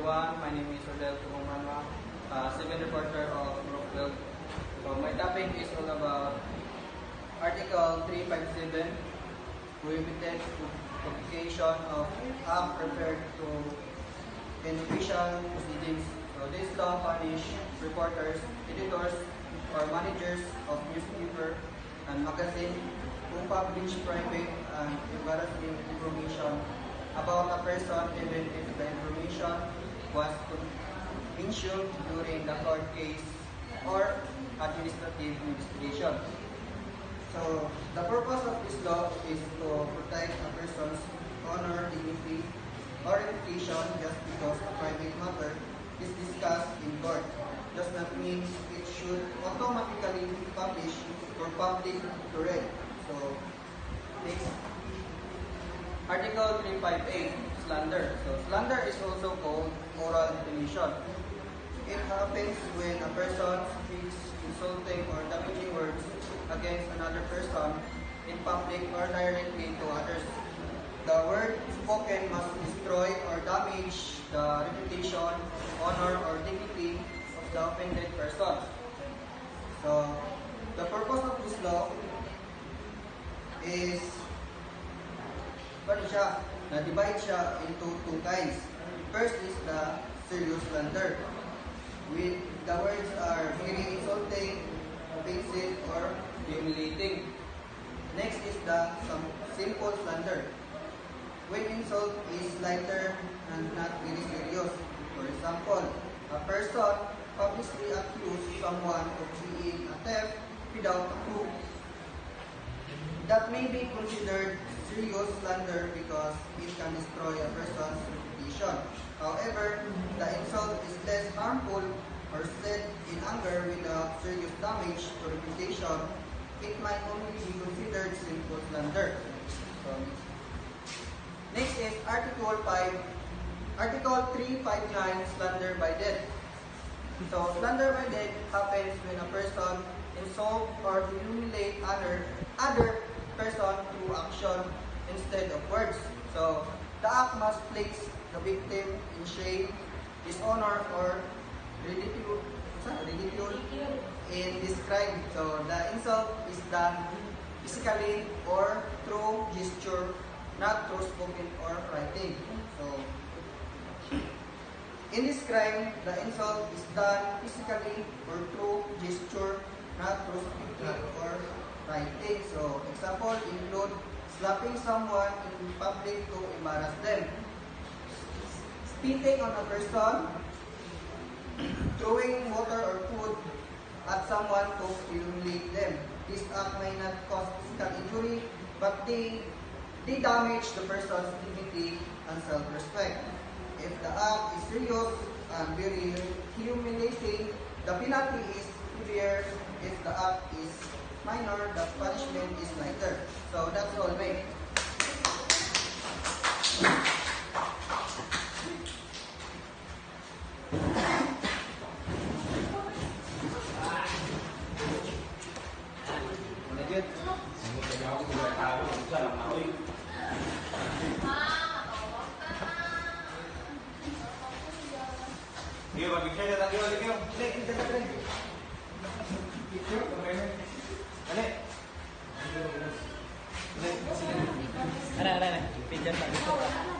everyone. My name is Rodel Tumanwa, civil reporter of Brookfield. So my topic is all about Article 357, prohibited publication of act referred to in official proceedings. So this law punish reporters, editors, or managers of newspaper and magazine who publish private and embarrassing information about a person even if the information was consumed during the court case or administrative investigation. So the purpose of this law is to protect a person's honor, dignity, or reputation just because a private matter is discussed in court. Does not mean it should automatically be published for public to read. So, next. Article 358, slander. So, slander is also called oral defamation. It happens when a person speaks insulting or damaging words against another person in public or directly to others. The word spoken must destroy or damage the reputation, honor, or dignity of the offended person. So, the purpose of this law is na-divide siya into two kinds. First is the serious slander. The words are very insulting, offensive, or humiliating. Next is the simple slander. When insult is lighter and not very serious. For example, a person publicly accuses someone of being a thief without a proof. That may be considered serious slander because it can destroy a person's reputation. However, the insult is less harmful or said in anger without serious damage to reputation. It might only be considered simple slander. Next is Article 359, slander by death. So, slander by death happens when a person insult or humiliate other person through action instead of words. So, the act must place the victim in shame, dishonor, or ridicule in this crime. So, the insult is done physically or through gesture, not through spoken or writing. So, in this crime, the insult is done physically or through gesture, not through speaking or writing. So, example include slapping someone in public to embarrass them, spitting on a person, throwing water or food at someone to humiliate them. This act may not cause physical injury, but they damage the person's dignity and self-respect. If the act is serious and very humiliating, the penalty is severe. If the act is minor, the punishment is lighter. So that's all, mate. Dia bagi saya tak dia lagi. Nek, kita tak ada. Itu kemana? Nek. Nek, sini. Ada. Pinjam tak?